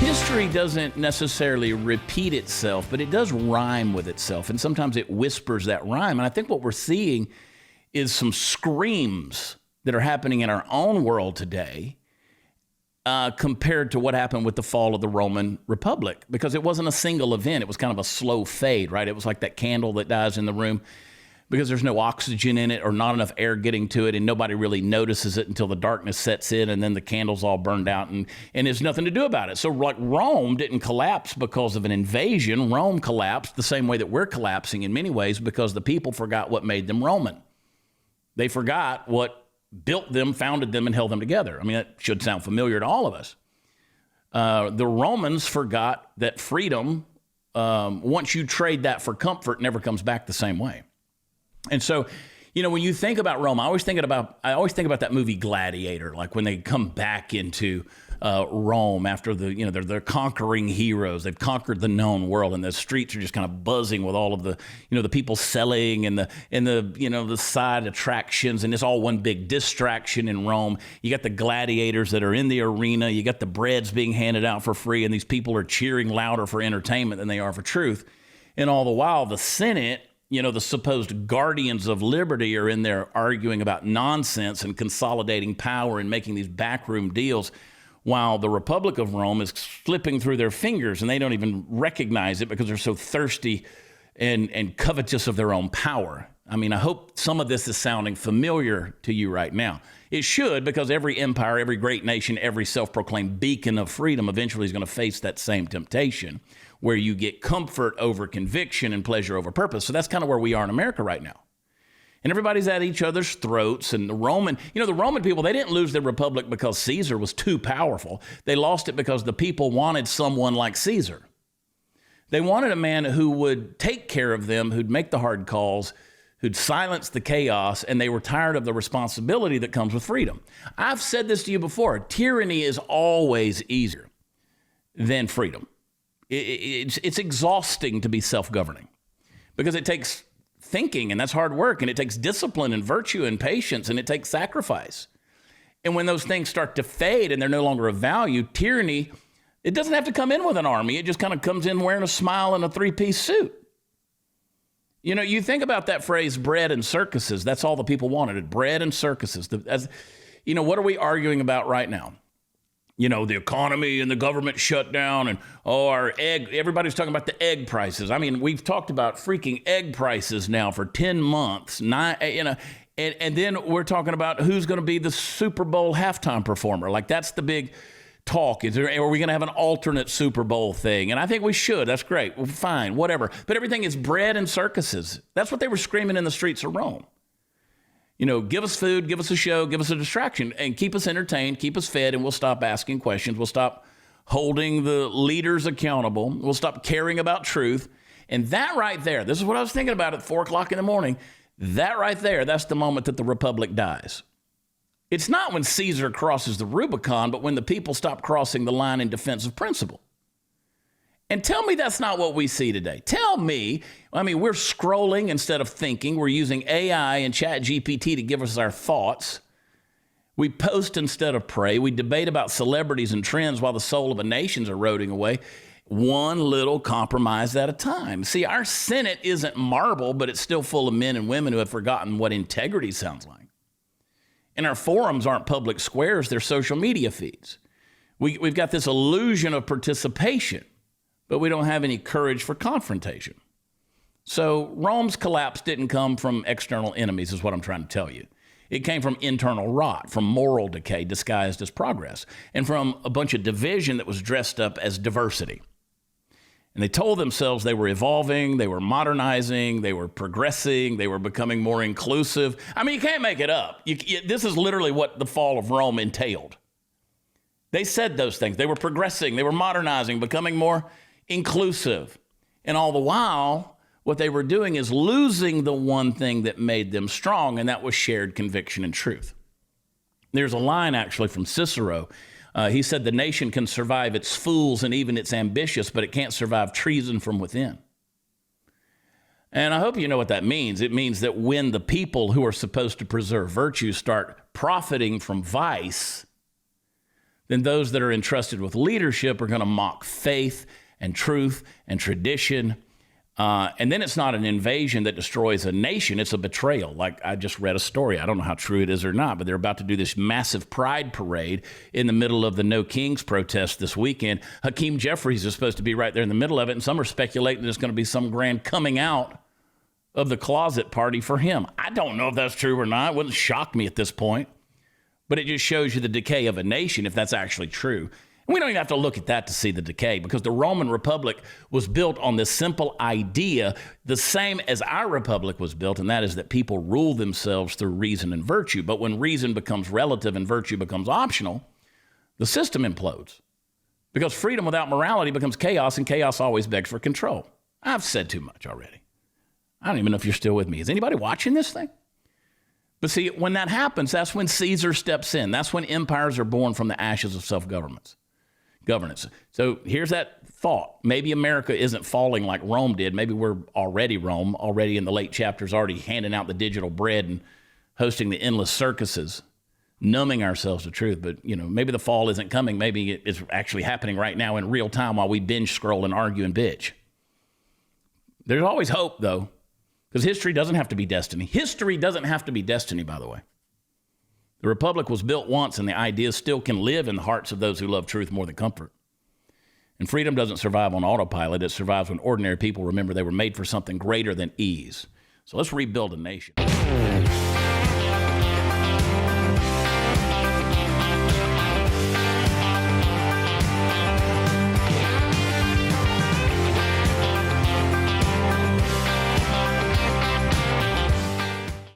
History doesn't necessarily repeat itself, but it does rhyme with itself. And sometimes it whispers that rhyme. And I think what we're seeing is some screams that are happening in our own world today compared to what happened with the fall of the Roman Republic, because it wasn't a single event. It was kind of a slow fade, right? It was like that candle that dies in the room because there's no oxygen in it or not enough air getting to it, and nobody really notices it until the darkness sets in, and then the candle's all burned out, and there's nothing to do about it. So like Rome didn't collapse because of an invasion. Rome collapsed the same way that we're collapsing in many ways because the people forgot what made them Roman. They forgot what built them, founded them, and held them together. I mean, that should sound familiar to all of us. The Romans forgot that freedom, once you trade that for comfort, never comes back the same way. And so, when you think about Rome, I always think about that movie Gladiator, like when they come back into Rome after they're conquering heroes. They've conquered the known world, and the streets are just kind of buzzing with all of the, the people selling and the side attractions, and it's all one big distraction in Rome. You got the gladiators that are in the arena. You got the breads being handed out for free, and these people are cheering louder for entertainment than they are for truth. And all the while, the Senate, the supposed guardians of liberty, are in there arguing about nonsense and consolidating power and making these backroom deals, while the Republic of Rome is slipping through their fingers, and they don't even recognize it because they're so thirsty and covetous of their own power. I mean, I hope some of this is sounding familiar to you right now. It should, because every empire, every great nation, every self-proclaimed beacon of freedom eventually is going to face that same temptation, where you get comfort over conviction and pleasure over purpose. So that's kind of where we are in America right now. And everybody's at each other's throats. And the Roman people, they didn't lose their republic because Caesar was too powerful. They lost it because the people wanted someone like Caesar. They wanted a man who would take care of them, who'd make the hard calls, who'd silence the chaos, and they were tired of the responsibility that comes with freedom. I've said this to you before. Tyranny is always easier than freedom. It's exhausting to be self-governing because it takes thinking, and that's hard work, and it takes discipline and virtue and patience, and it takes sacrifice. And when those things start to fade and they're no longer of value, tyranny, it doesn't have to come in with an army. It just kind of comes in wearing a smile and a three-piece suit. You think about that phrase, bread and circuses. That's all the people wanted, bread and circuses. What are we arguing about right now? The economy and the government shutdown, and everybody's talking about the egg prices. I mean, we've talked about freaking egg prices now for 10 months, and then we're talking about who's going to be the Super Bowl halftime performer. Like, that's the big talk. Are we going to have an alternate Super Bowl thing? And I think we should. That's great. Well, fine, whatever. But everything is bread and circuses. That's what they were screaming in the streets of Rome. Give us food, give us a show, give us a distraction, and keep us entertained, keep us fed, and we'll stop asking questions. We'll stop holding the leaders accountable. We'll stop caring about truth. And that right there, this is what I was thinking about at 4 o'clock in the morning. That right there, that's the moment that the republic dies. It's not when Caesar crosses the Rubicon, but when the people stop crossing the line in defense of principle. And tell me that's not what we see today. Tell me, we're scrolling instead of thinking. We're using AI and ChatGPT to give us our thoughts. We post instead of pray. We debate about celebrities and trends while the soul of a nation's eroding away, one little compromise at a time. See, our Senate isn't marble, but it's still full of men and women who have forgotten what integrity sounds like. And our forums aren't public squares, they're social media feeds. We've got this illusion of participation, but we don't have any courage for confrontation. So Rome's collapse didn't come from external enemies, is what I'm trying to tell you. It came from internal rot, from moral decay disguised as progress, and from a bunch of division that was dressed up as diversity. And they told themselves they were evolving, they were modernizing, they were progressing, they were becoming more inclusive. You can't make it up. This is literally what the fall of Rome entailed. They said those things. They were progressing, they were modernizing, becoming more inclusive. And all the while, what they were doing is losing the one thing that made them strong, and that was shared conviction and truth. There's a line actually from Cicero. He said, the nation can survive its fools and even its ambitious, but it can't survive treason from within. And I hope you know what that means. It means that when the people who are supposed to preserve virtue start profiting from vice, then those that are entrusted with leadership are going to mock faith and truth and tradition. And then it's not an invasion that destroys a nation. It's a betrayal. Like I just read a story. I don't know how true it is or not, but they're about to do this massive pride parade in the middle of the No Kings protest this weekend. Hakeem Jeffries is supposed to be right there in the middle of it. And some are speculating there's going to be some grand coming out of the closet party for him. I don't know if that's true or not. It wouldn't shock me at this point. But it just shows you the decay of a nation if that's actually true. And we don't even have to look at that to see the decay, because the Roman Republic was built on this simple idea, the same as our republic was built, and that is that people rule themselves through reason and virtue. But when reason becomes relative and virtue becomes optional, the system implodes. Because freedom without morality becomes chaos, and chaos always begs for control. I've said too much already. I don't even know if you're still with me. Is anybody watching this thing? But see, when that happens, that's when Caesar steps in. That's when empires are born from the ashes of self-governance. Governance. So here's that thought. Maybe America isn't falling like Rome did. Maybe we're already Rome, already in the late chapters, already handing out the digital bread and hosting the endless circuses, numbing ourselves to truth. But, maybe the fall isn't coming. Maybe it's actually happening right now in real time while we binge scroll and argue and bitch. There's always hope, though, because history doesn't have to be destiny. History doesn't have to be destiny, by the way. The Republic was built once, and the ideas still can live in the hearts of those who love truth more than comfort. And freedom doesn't survive on autopilot. It survives when ordinary people remember they were made for something greater than ease. So let's rebuild a nation.